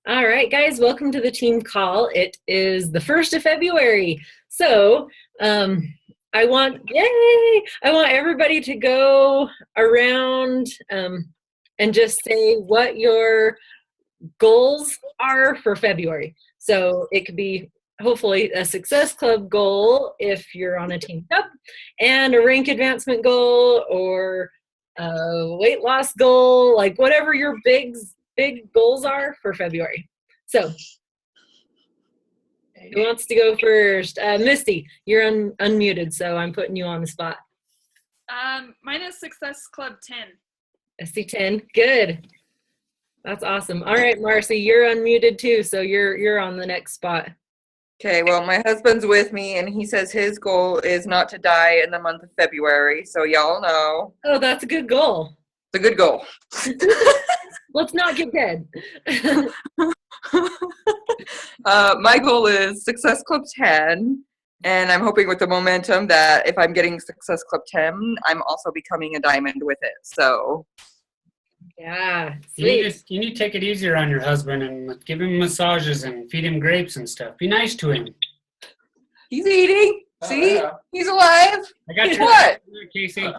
All right, guys, welcome to the team call. It is the 1st of February. So I want everybody to go around and just say what your goals are for February. So it could be hopefully a Success Club goal if you're on a team cup, and a rank advancement goal, or a weight loss goal, like whatever your big goals are for February. So who wants to go first? Misty, you're unmuted, so I'm putting you on the spot. Mine is Success Club 10. SC10, good. That's awesome. All right, Marcy, you're unmuted too, so you're on the next spot. Okay, well, my husband's with me, and he says his goal is not to die in the month of February, so y'all know. Oh, that's a good goal. It's a good goal. Let's not get dead. My goal is Success Club 10, and I'm hoping with the momentum that if I'm getting Success Club 10, I'm also becoming a diamond with it, so. Yeah, You sweet. need to take it easier on your husband and give him massages and feed him grapes and stuff. Be nice to him. He's eating. Oh, See? yeah. He's alive. I got your What? Casey.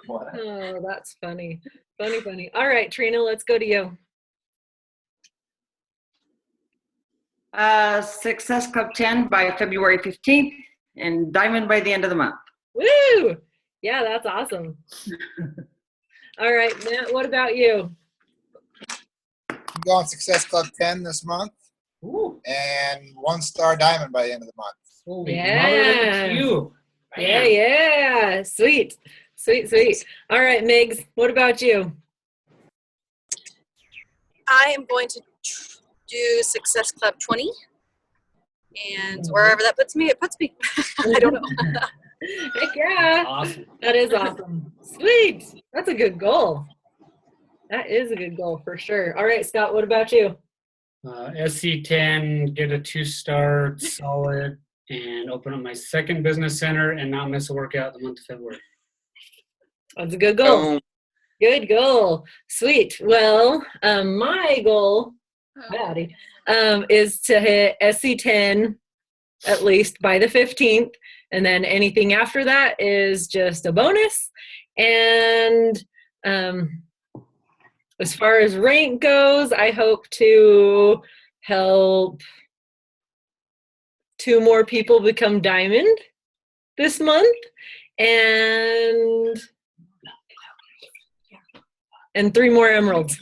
Oh, that's funny. Funny. All right, Trina, let's go to you. Success Club 10 by February 15th and Diamond by the end of the month. Woo! Yeah, that's awesome. All right, Matt, what about you? I'm going Success Club 10 this month Ooh, and 1-star diamond by the end of the month. holy Yeah. mother, look at you. Yeah. Sweet. All right, Migs, what about you? I am going to do Success Club 20, and wherever that puts me, it puts me. I don't know. Heck yeah. Awesome. That is awesome. Sweet. That's a good goal. That is a good goal for sure. All right, Scott, what about you? SC10, get a 2-star solid, and open up my second business center and not miss a workout the month of February. That's a good goal. Boom. Good goal. Sweet. Well, my goal, howdy, is to hit SC10 at least by the 15th. And then anything after that is just a bonus. And as far as rank goes, I hope to help 2 more people become diamond this month. And 3 more emeralds.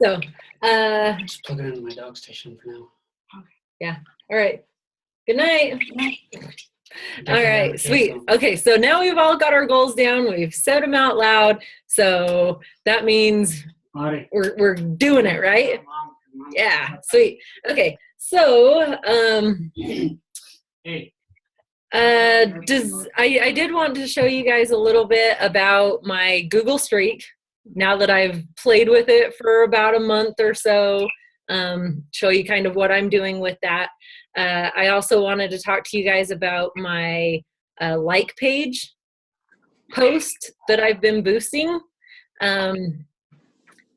So, Just plug it into my dog station for now. all right. Good night. All right, sweet. Okay, so now we've all got our goals down. We've said them out loud. So that means Alright. we're doing it, right? Yeah, sweet. Okay, so Hey. I did want to show you guys a little bit about my Google Streak now that I've played with it for about a month or so. Show you kind of what I'm doing with that. I also wanted to talk to you guys about my like page post that I've been boosting. And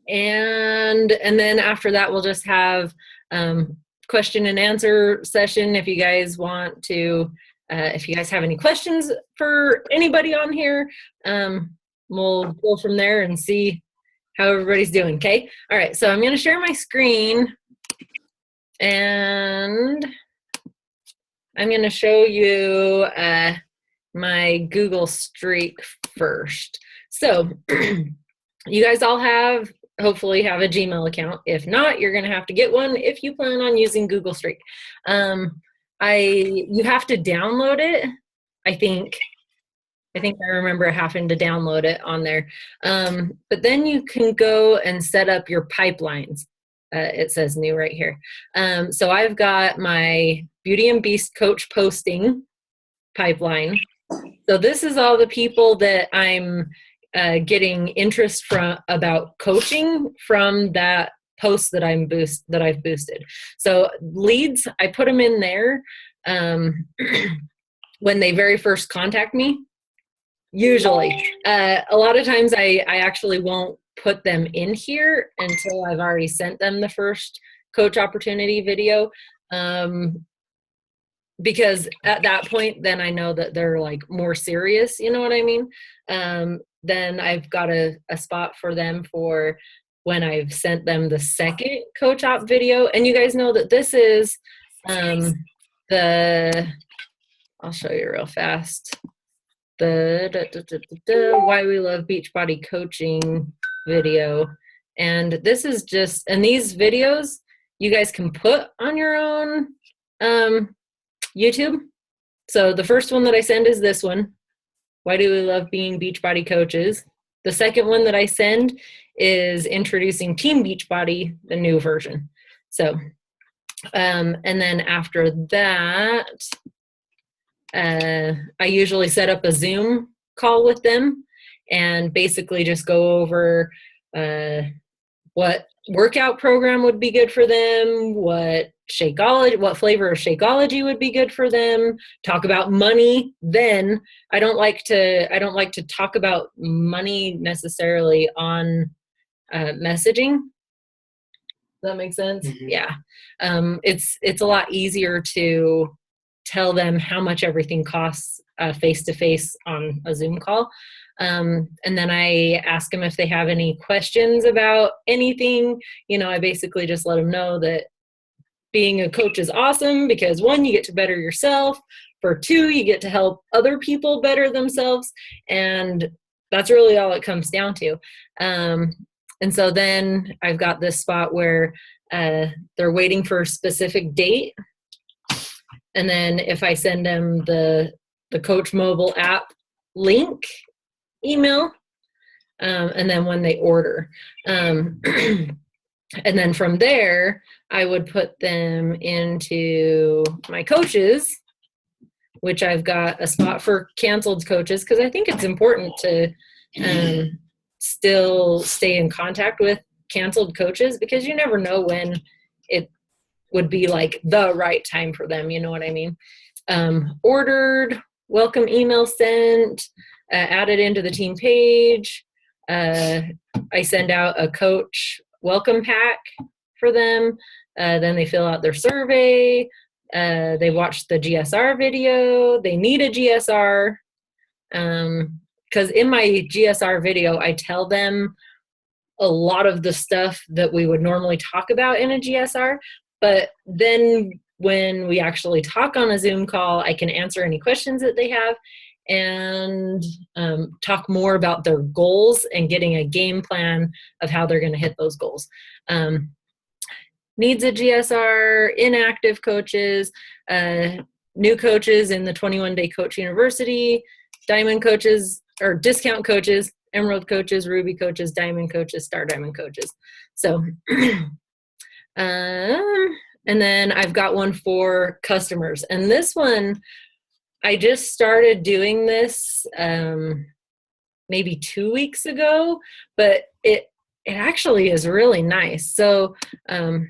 then after that, we'll just have question and answer session if you guys want to. If you guys have any questions for anybody on here, we'll go from there and see how everybody's doing, okay? All right, so I'm going to share my screen, and I'm going to show you my Google Streak first. So you guys all hopefully have a Gmail account. If not, you're going to have to get one if you plan on using Google Streak. You have to download it, I think I remember having to download it on there. But then you can go and set up your pipelines. It says new right here. So I've got my Beauty and Beast coach posting pipeline. So this is all the people that I'm getting interest from about coaching from that post that I've boosted. So leads, I put them in there when they very first contact me. Usually, a lot of times I actually won't put them in here until I've already sent them the first coach opportunity video. Because at that point, then I know that they're like more serious, you know what I mean? Then I've got a spot for them for when I've sent them the second coach op video. And you guys know that this is I'll show you real fast. The Why We Love Beachbody Coaching video. And this is just, and these videos you guys can put on your own YouTube. So the first one that I send is this one. Why do we love being Beachbody coaches? The second one that I send is introducing Team Beachbody, the new version. So, and then after that, I usually set up a Zoom call with them and basically just go over what workout program would be good for them, what flavor of Shakeology would be good for them, talk about money. Then I don't like to talk about money necessarily on messaging. Does that make sense? Mhm. Yeah. It's a lot easier to tell them how much everything costs face-to-face on a Zoom call. And then I ask them if they have any questions about anything. You know, I basically just let them know that being a coach is awesome because 1, you get to better yourself. For 2, you get to help other people better themselves. And that's really all it comes down to. And so then I've got this spot where they're waiting for a specific date. And then if I send them the Coach mobile app link email, and then when they order. And then from there, I would put them into my coaches, which I've got a spot for canceled coaches because I think it's important to still stay in contact with canceled coaches because you never know when it would be like the right time for them. You know what I mean? Ordered, welcome email sent, added into the team page. I send out a coach welcome pack for them. Then they fill out their survey. They watch the GSR video. They need a GSR. Because in my GSR video, I tell them a lot of the stuff that we would normally talk about in a GSR. But then when we actually talk on a Zoom call, I can answer any questions that they have and talk more about their goals and getting a game plan of how they're going to hit those goals. Needs a GSR, inactive coaches, new coaches in the 21-day Coach University, diamond coaches or discount coaches, emerald coaches, ruby coaches, diamond coaches, star diamond coaches. So, and then I've got one for customers. And this one, I just started doing this maybe 2 weeks ago, but it actually is really nice. So I've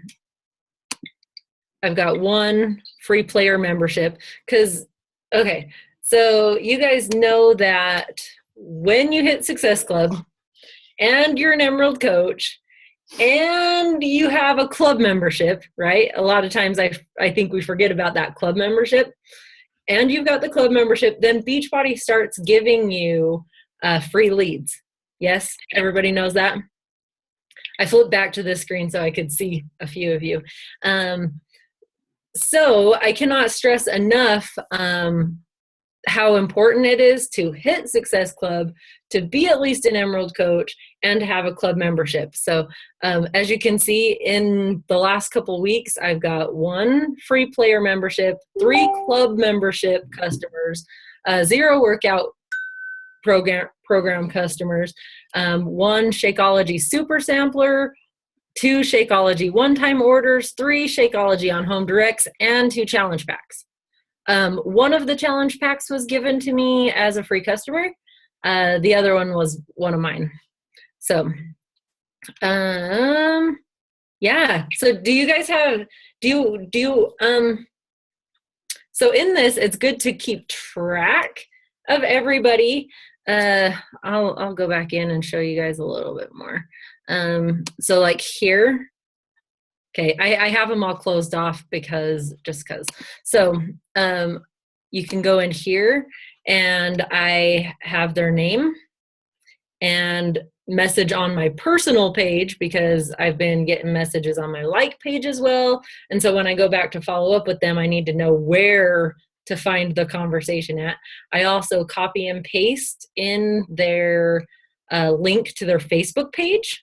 got one free player membership because, okay, so you guys know that when you hit Success Club and you're an Emerald coach and you have a club membership, right? A lot of times I think we forget about that club membership. And you've got the club membership, then Beachbody starts giving you free leads. Yes, everybody knows that? I flipped back to this screen so I could see a few of you. So I cannot stress enough how important it is to hit Success Club, to be at least an Emerald coach, and to have a club membership. So as you can see, in the last couple weeks, I've got 1 free player membership, 3 club membership customers, 0 workout program customers, 1 Shakeology super sampler, 2 Shakeology one-time orders, 3 Shakeology on home directs, and 2 challenge packs. One of the challenge packs was given to me as a free customer. The other one was one of mine. So, yeah. So do you guys have, so in this, it's good to keep track of everybody. I'll go back in and show you guys a little bit more. So like here, okay, I have them all closed off because. So you can go in here and I have their name and message on my personal page because I've been getting messages on my like page as well. And so when I go back to follow up with them, I need to know where to find the conversation at. I also copy and paste in their link to their Facebook page.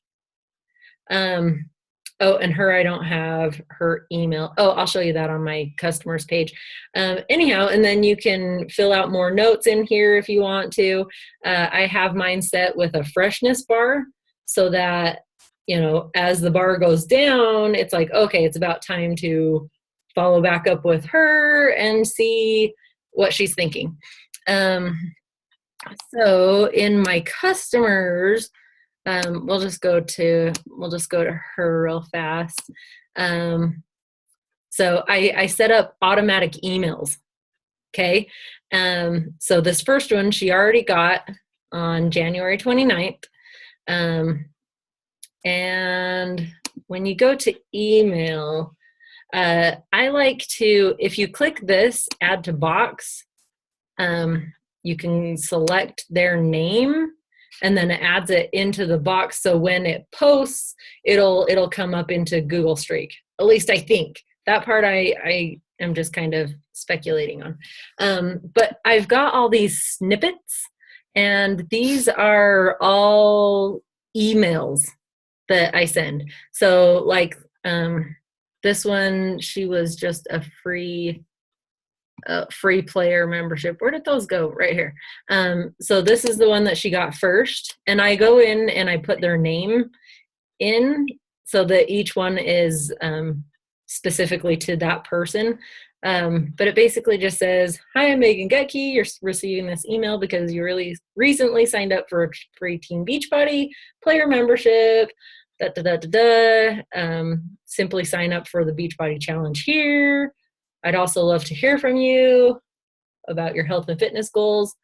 Oh, and her, I don't have her email. Oh, I'll show you that on my customers page. Anyhow, and then you can fill out more notes in here if you want to. I have mine set with a freshness bar so that, you know, as the bar goes down, it's like, okay, it's about time to follow back up with her and see what she's thinking. So in my customers, we'll just go to her real fast. So I set up automatic emails. Okay. So this first one she already got on January 29th. And when you go to email, I like to, if you click this add to box, you can select their name and then it adds it into the box. So when it posts, it'll come up into Google Streak. At least I think. That part I am just kind of speculating on. But I've got all these snippets and these are all emails that I send. So like this one, she was just a free player membership. Where did those go? Right here. So this is the one that she got first, and I go in and I put their name in so that each one is specifically to that person. But it basically just says, "Hi, I'm Megan Getke. You're receiving this email because you really recently signed up for a free Team Beachbody player membership. Simply sign up for the Beachbody Challenge here. I'd also love to hear from you about your health and fitness goals."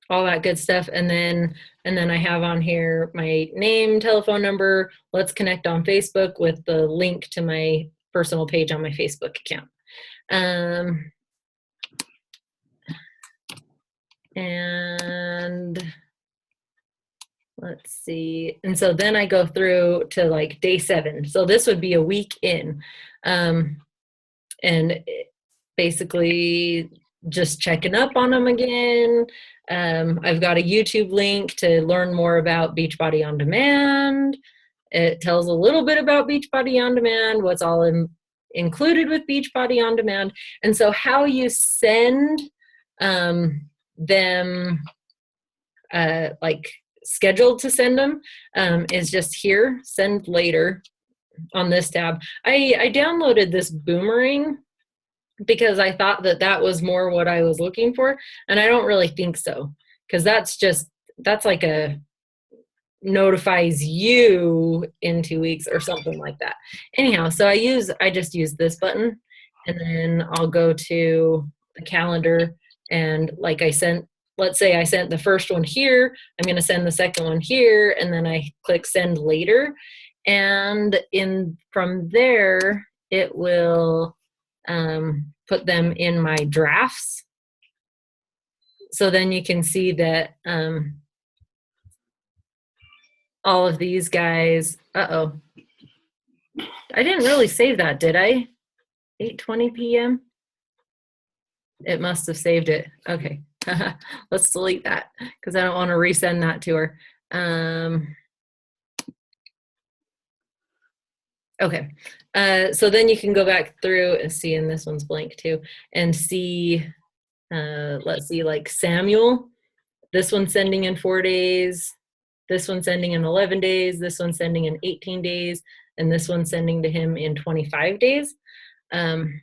All that good stuff. And then I have on here my name, telephone number. Let's connect on Facebook with the link to my personal page on my Facebook account. And let's see. And so then I go through to like day 7. So this would be a week in. And basically just checking up on them again. I've got a YouTube link to learn more about Beachbody On Demand. It tells a little bit about Beachbody On Demand, what's all included with Beachbody On Demand. And so how you send them like scheduled to send them is just here, send later on this tab. I downloaded this Boomerang because I thought that was more what I was looking for, and I don't really think so, because that's like a notifies you in 2 weeks or something like that. Anyhow, so I just use this button, and then I'll go to the calendar, and like let's say I sent the first one here, I'm going to send the second one here, and then I click send later, and from there it will put them in my drafts. So then you can see that all of these guys, I didn't really save that, did I? 8:20 p.m. It must have saved it. Okay. Let's delete that because I don't want to resend that to her. Okay. So then you can go back through and see, and this one's blank too, and see, let's see, like Samuel, this one's sending in 4 days, this one's sending in 11 days, this one's sending in 18 days, and this one's sending to him in 25 days. And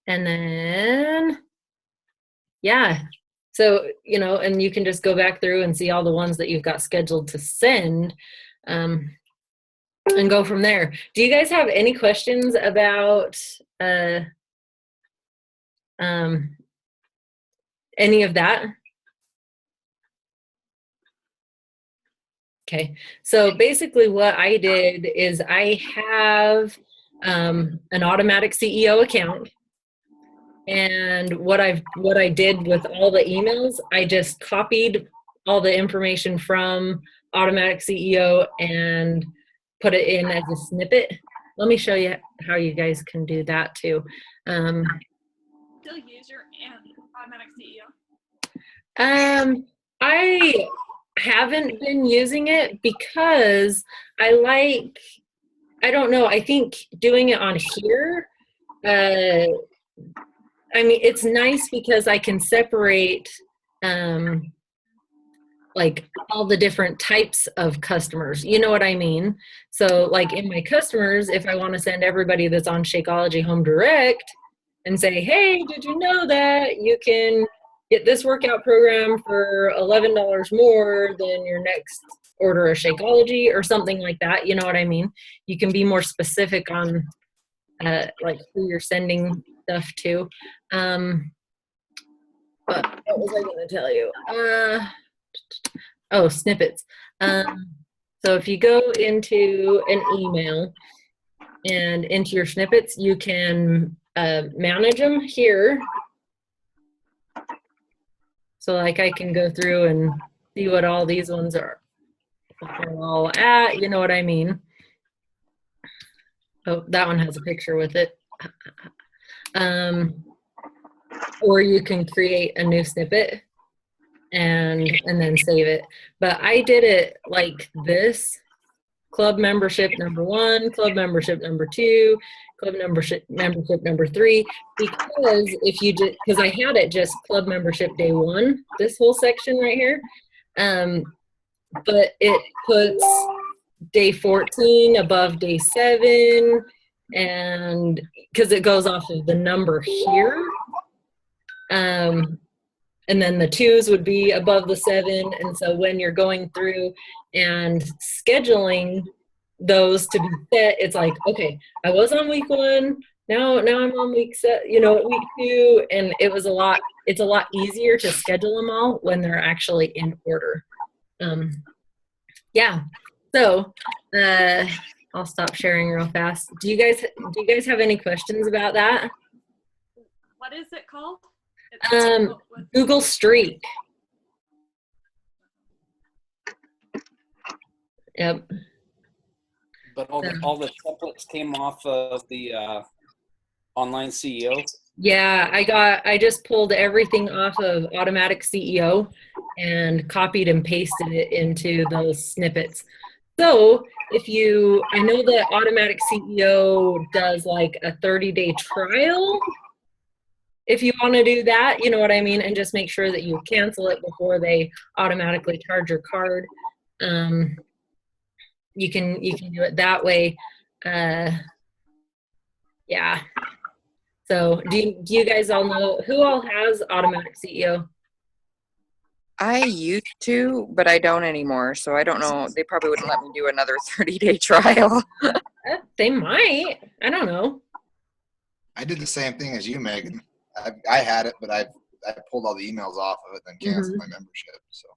then, yeah, so, you know, and you can just go back through and see all the ones that you've got scheduled to send. And go from there. Do you guys have any questions about Any of that? Okay, so basically what I did is I have an automatic CEO account. And what I did with all the emails, I just copied all the information from automatic CEO and put it in as a snippet. Let me show you how you guys can do that too. Still use your automatic CEO. I haven't been using it because I don't know, I think doing it on here, I mean, it's nice because I can separate like all the different types of customers. You know what I mean? So like in my customers, if I want to send everybody that's on Shakeology Home Direct and say, hey, did you know that you can get this workout program for $11 more than your next order of Shakeology or something like that? You know what I mean? You can be more specific on like who you're sending stuff to. But what was I going to tell you? Oh, snippets. So if you go into an email and into your snippets, you can manage them here. So like I can go through and see what all these ones are all at, you know what I mean? Oh, that one has a picture with it. Or you can create a new snippet and then save it. But I did it like this: club membership number 1, club membership number 2, club membership number 3. Because if you did, because I had it just club membership day 1, this whole section right here. But it puts day 14 above day 7, and because it goes off of the number here. And then the 2s would be above the 7. And so when you're going through and scheduling those to be set, it's like, okay, I was on week 1, now I'm on week 2, and it's a lot easier to schedule them all when they're actually in order. Yeah, so I'll stop sharing real fast. Do you guys have any questions about that? What is it called? Google Streak. Yep. But all the templates came off of the online CEO. Yeah, I just pulled everything off of automatic CEO and copied and pasted it into those snippets. So I know that automatic CEO does like a 30-day trial. If you want to do that, you know what I mean, and just make sure that you cancel it before they automatically charge your card. You can do it that way. Yeah. So do you guys all know who all has automatic CEO? I used to, but I don't anymore. So I don't know. They probably wouldn't let me do another 30-day trial. They might. I don't know. I did the same thing as you, Megan. I had it, but I pulled all the emails off of it and canceled my membership. So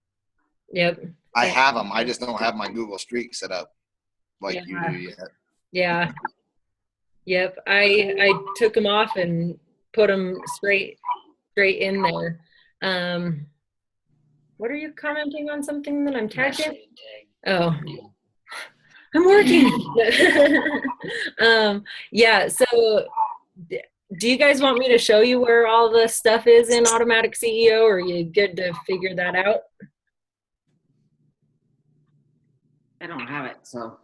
Yep. I have them. I just don't have my Google Streak set up like you do yet. Yeah. Yep. I took them off and put them straight in there. What are you commenting on something that I'm tagging? Oh, I'm working. Yeah. So do you guys want me to show you where all the stuff is in automatic CEO, or are you good to figure that out? I don't have it, so.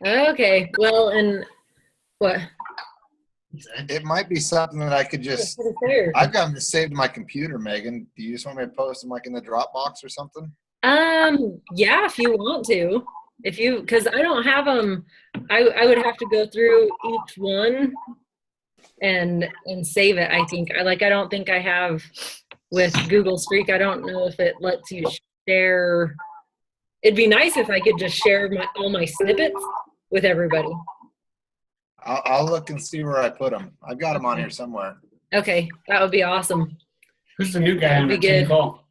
Okay. Well, and what? It might be something that I could just, I've got them saved in my computer, Megan. Do you just want me to post them like in the Dropbox or something? Yeah, if you want to. Because I don't have them, I would have to go through each one and save it, I think. I don't think I have with Google Streak. I don't know if it lets you share. It'd be nice if I could just share all my snippets with everybody. I'll look and see where I put them. I've got them on here somewhere. Okay, that would be awesome. Who's the new guy That'd on be our team good. call?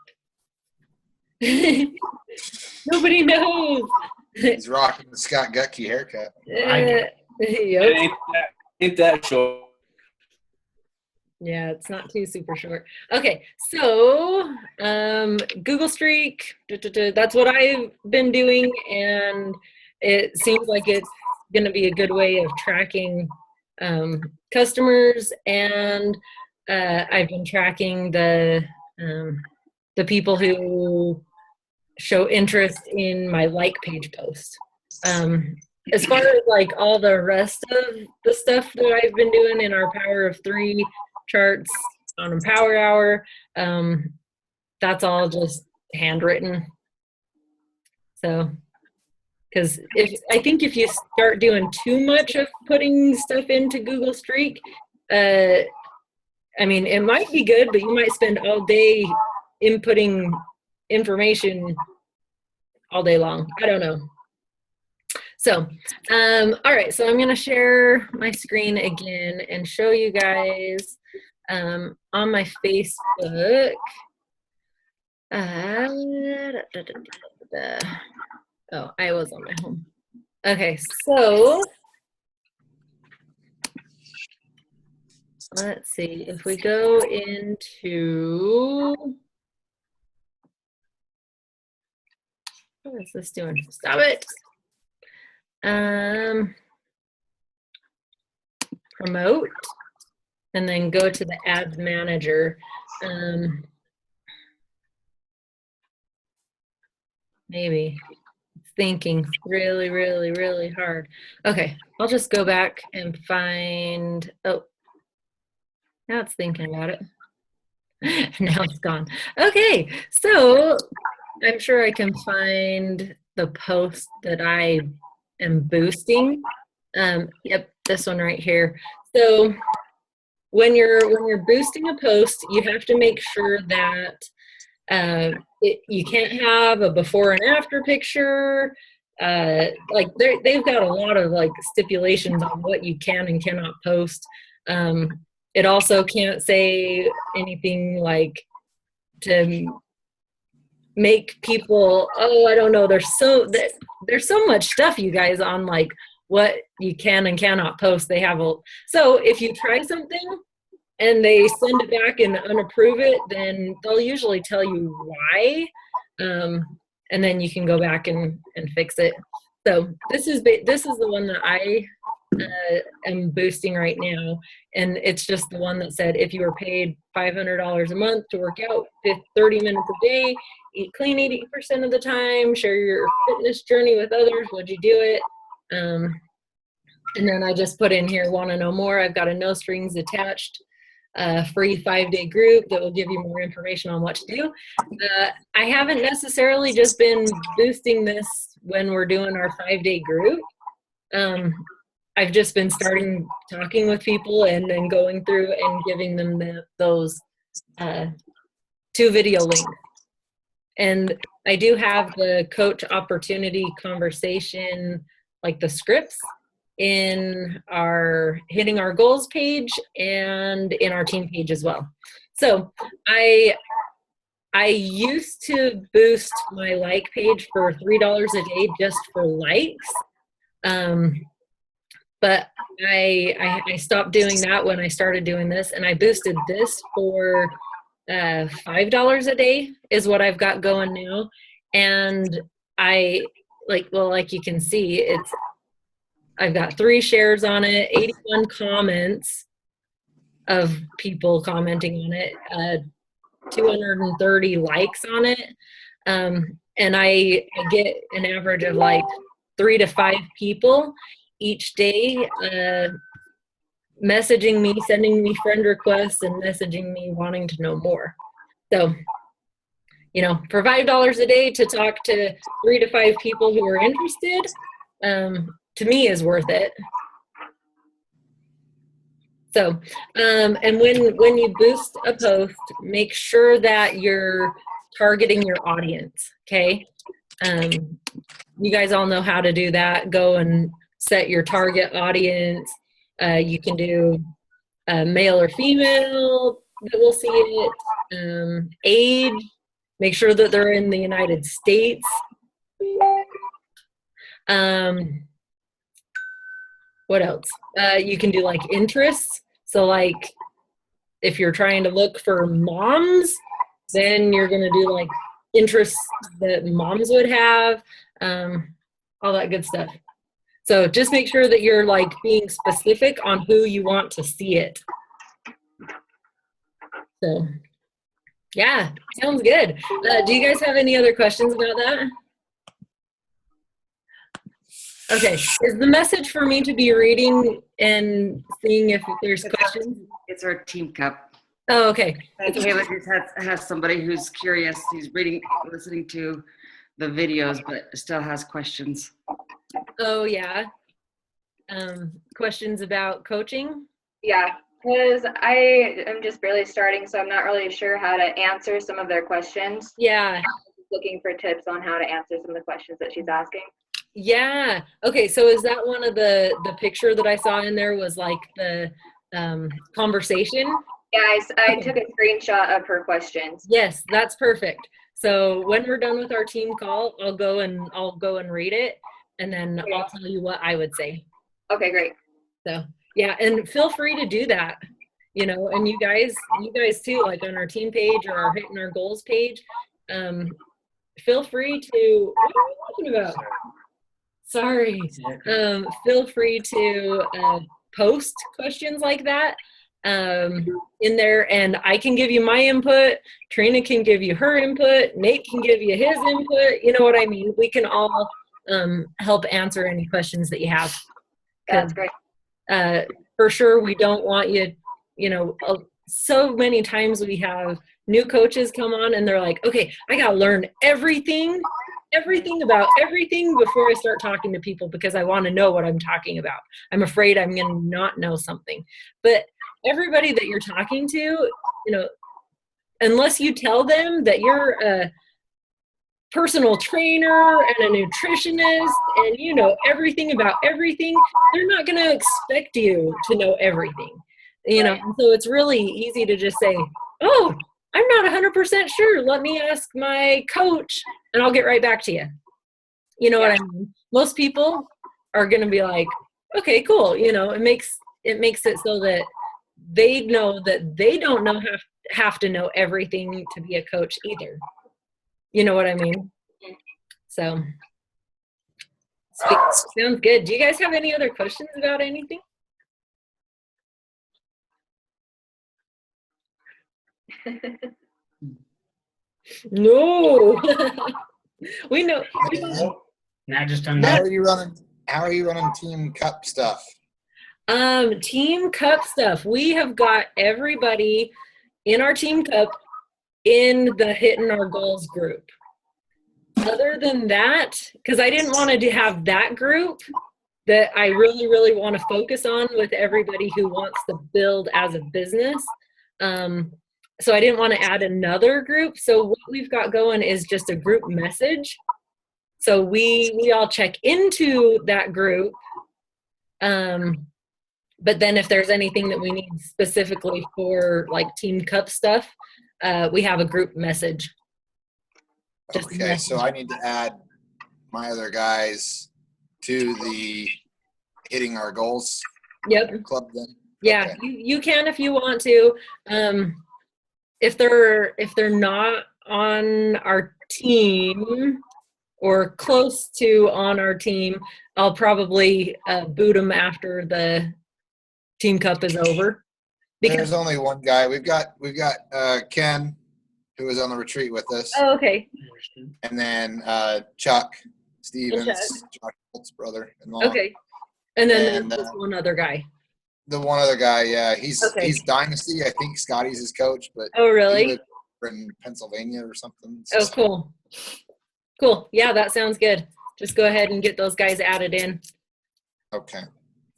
Nobody knows. He's rocking the Scott Gutke haircut. Yep. Ain't that short? Yeah, it's not too super short. Okay, so Google Streak, that's what I've been doing, and it seems like it's going to be a good way of tracking customers, and I've been tracking the people who show interest in my like page post. As far as like all the rest of the stuff that I've been doing in our Power of Three charts on a Power Hour, that's all just handwritten. So, because I think if you start doing too much of putting stuff into Google Streak, I mean, it might be good, but you might spend all day inputting information all day long. I don't know. So, all right, so I'm going to share my screen again and show you guys on my Facebook. Oh, I was on my home. Okay, so let's see if we go into, what is this doing? Stop it. Promote, and then go to the ads manager. Maybe it's thinking really, really, really hard. Okay, I'll just go back and find, oh, now it's thinking about it. Now it's gone. Okay, so I'm sure I can find the post that I am boosting. Yep, this one right here. So when you're boosting a post, you have to make sure that you can't have a before and after picture. Like they've got a lot of like stipulations on what you can and cannot post. It also can't say anything like to make people, oh, I don't know, there's so much stuff, you guys, on like what you can and cannot post. They have so if you try something and they send it back and unapprove it, then they'll usually tell you why, and then you can go back and fix it. So this is the one that I am boosting right now, and it's just the one that said if you were paid $500 a month to work out 30 minutes a day, eat clean 80% of the time, share your fitness journey with others, would you do it? And then I just put in here, want to know more? I've got a no strings attached free 5-day group that will give you more information on what to do. I haven't necessarily just been boosting this when we're doing our 5-day group. I've just been talking with people and then going through and giving them those 2 video links. And I do have the coach opportunity conversation, like the scripts, in our Hitting Our Goals page and in our team page as well. So I used to boost my like page for $3 a day just for likes. But I stopped doing that when I started doing this, and I boosted this for $5 a day is what I've got going now. And like you can see, I've got 3 shares on it, 81 comments of people commenting on it, 230 likes on it. And I get an average of like 3 to 5 people each day messaging me, sending me friend requests, and messaging me wanting to know more. So, you know, for $5 a day to talk to 3 to 5 people who are interested, to me is worth it. So, and when you boost a post, make sure that you're targeting your audience, okay? You guys all know how to do that. Go and set your target audience You can do male or female that will see it. Age, make sure that they're in the United States. What else? You can do like interests. So like if you're trying to look for moms, then you're going to do like interests that moms would have, all that good stuff. So just make sure that you're like being specific on who you want to see it. So yeah, sounds good. Do you guys have any other questions about that? Okay, is the message for me to be reading and seeing if there's questions? It's our team cup. Oh, okay. And Kayla just has somebody who's curious. He's listening to the videos, but still has questions. Oh, yeah. Questions about coaching? Yeah, because I am just barely starting, so I'm not really sure how to answer some of their questions. Yeah. Looking for tips on how to answer some of the questions that she's asking. Yeah. Okay, so is that one of the picture that I saw in there was like the conversation? Yeah, I took a screenshot of her questions. Yes, that's perfect. So when we're done with our team call, I'll go and read it, and then I'll tell you what I would say. Okay, great. So yeah, and feel free to do that, and you guys too, like on our team page or our Hitting Our Goals page, feel free to, what are we talking about? Sorry. Feel free to post questions like that in there, and I can give you my input. Trina can give you her input. Nate can give you his input. You know what I mean? We can all help answer any questions that you have. That's great. For sure, we don't want you, so many times we have new coaches come on and they're like, okay, I got to learn everything about everything before I start talking to people because I want to know what I'm talking about. I'm afraid I'm going to not know something. But everybody that you're talking to, unless you tell them that you're a personal trainer and a nutritionist and you know everything about everything, they're not going to expect you to know everything. And so it's really easy to just say, oh, I'm not 100% sure. Let me ask my coach and I'll get right back to you. You know what I mean? Most people are going to be like, okay, cool. It makes it so that they know that they don't have to know everything to be a coach either. You know what I mean? So sounds good. Do you guys have any other questions about anything? No. We know. Not just How are you running Team Cup stuff? Team Cup stuff. We have got everybody in our Team Cup in the Hitting Our Goals group. Other than that, because I didn't want to have that group that I really, really want to focus on with everybody who wants to build as a business. So I didn't want to add another group. So what we've got going is just a group message. So we all check into that group. But then if there's anything that we need specifically for like Team Cup stuff, we have a group message. Okay, so I need to add my other guys to the Hitting Our Goals club then? Yeah, okay. you can if you want to. If they're not on our team or close to on our team, I'll probably boot them after the Team Cup is over. Because there's only one guy. We've got Ken, who was on the retreat with us. Oh, okay. And then Chuck Stevens, Josh Holt's brother-in-law. Okay. And then there's one other guy. The one other guy, yeah, he's Dynasty. I think Scotty's his coach, but oh, really? He lives in Pennsylvania or something. Oh, cool. Cool. Yeah, that sounds good. Just go ahead and get those guys added in. Okay.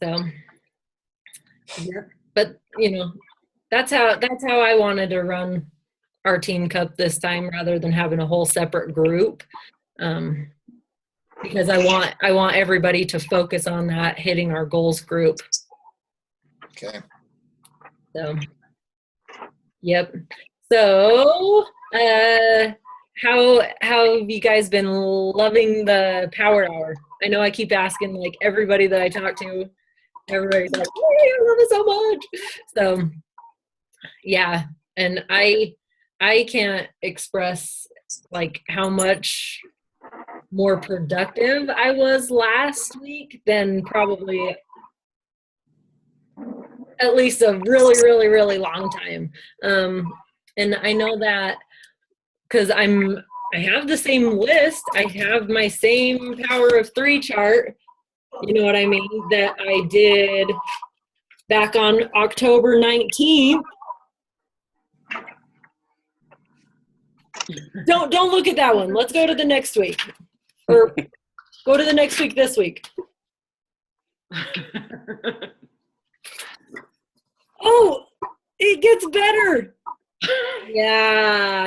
So, yeah. But that's how I wanted to run our Team Cup this time, rather than having a whole separate group, because I want everybody to focus on that Hitting Our Goals group. Okay. So, yep. So, how have you guys been loving the Power Hour? I know I keep asking like everybody that I talk to. Everybody's like, "Hey, I love it so much." So, yeah, and I can't express like how much more productive I was last week than probably at least a really, really, really long time. And I know that because I have the same list. I have my same Power of 3 chart. You know what I mean? That I did back on October 19th. Don't look at that one. Let's go to the next week. Or go to the next week this week. Oh, it gets better. Yeah.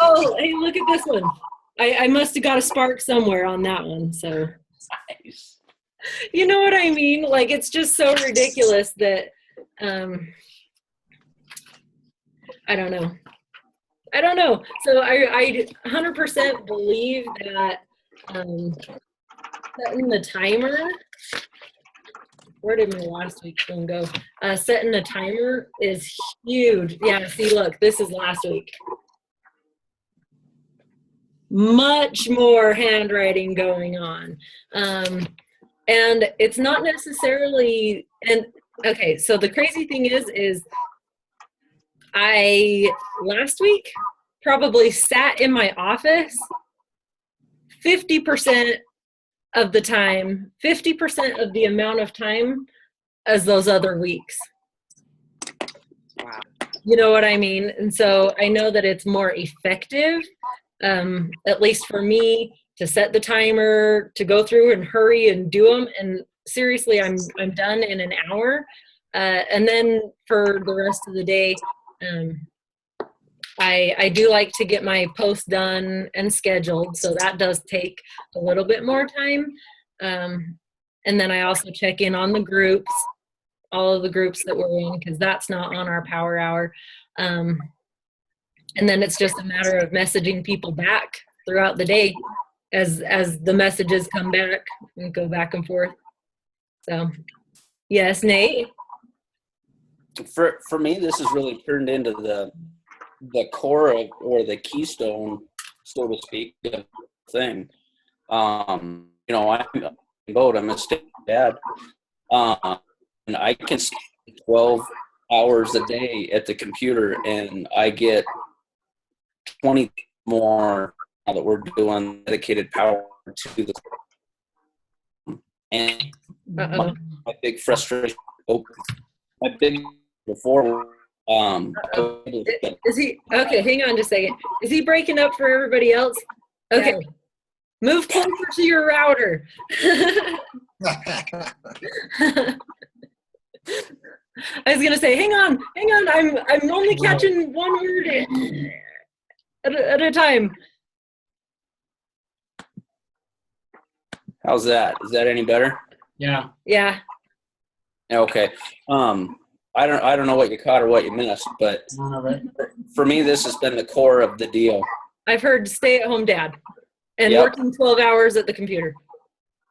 Oh, hey, look at this one. I must have got a spark somewhere on that one. So, Nice. you know what I mean? Like, it's just so ridiculous that, I don't know. So I 100% believe that setting the timer, where did my last week's one go? Setting a timer is huge. Yeah, see, look, this is last week. Much more handwriting going on. And it's not necessarily, and okay, so the crazy thing is I, last week, probably sat in my office 50% of the time, 50% of the amount of time as those other weeks. Wow. You know what I mean? And so I know that it's more effective, at least for me, to set the timer, to go through and hurry and do them. And seriously, I'm done in an hour. And then for the rest of the day, I do like to get my posts done and scheduled, so that does take a little bit more time. And then I also check in on the groups, all of the groups that we're in, because that's not on our Power Hour. And then it's just a matter of messaging people back throughout the day as the messages come back and go back and forth. So, yes, Nate? For me, this has really turned into the core of, or the keystone, so to speak, of the thing. I'm a stay dad, and I can spend 12 hours a day at the computer, and I get 20 more now that we're doing dedicated power to the. And my big frustration, my big before. Is he okay? Hang on just a second. Is he breaking up for everybody else? Okay, yeah. Move closer to your router. I was gonna say, hang on. I'm only catching one word at a time. How's that? Is that any better? Yeah. Yeah. Okay. I don't know what you caught or what you missed, but for me, this has been the core of the deal. I've heard stay-at-home dad and working 12 hours at the computer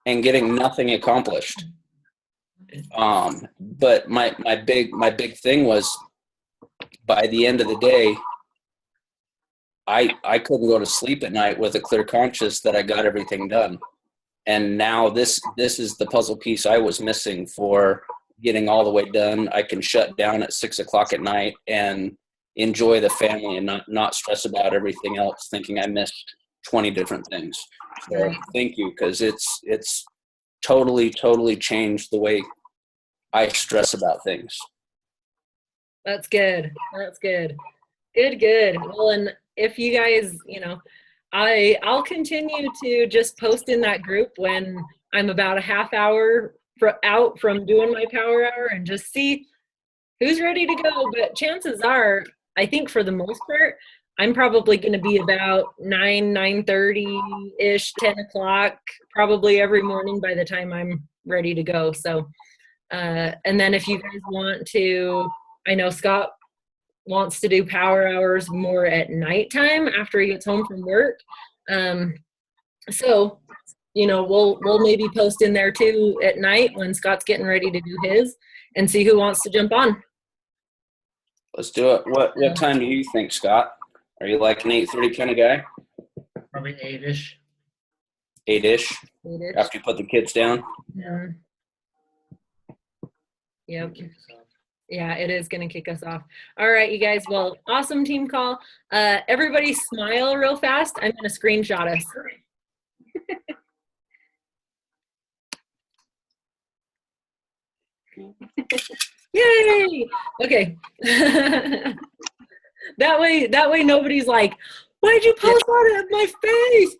and getting nothing accomplished. But my big thing was, by the end of the day, I couldn't go to sleep at night with a clear conscience that I got everything done. And now this is the puzzle piece I was missing for getting all the way done. I can shut down at 6 o'clock at night and enjoy the family and not stress about everything else, thinking I missed 20 different things. So thank you, because it's totally changed the way I stress about things. That's good. Good. Well, and if you guys, I'll continue to just post in that group when I'm about a half hour out from doing my Power Hour and just see who's ready to go. But chances are, I think for the most part, I'm probably going to be about 9:30-ish, 10 o'clock, probably every morning by the time I'm ready to go. So And then if you guys want to, I know Scott wants to do power hours more at nighttime after he gets home from work. So, you know, we'll maybe post in there too at night when Scott's getting ready to do his, and see who wants to jump on. Let's do it. What time do you think, Scott? Are you like an 8:30 kind of guy? Probably 8-ish. 8-ish? 8-ish. After you put the kids down? Yeah. Yep. Yeah, it is going to kick us off. All right, you guys. Well, awesome team call. Everybody smile real fast. I'm going to screenshot us. Yay! Okay. That way nobody's like, why'd you post that at my face?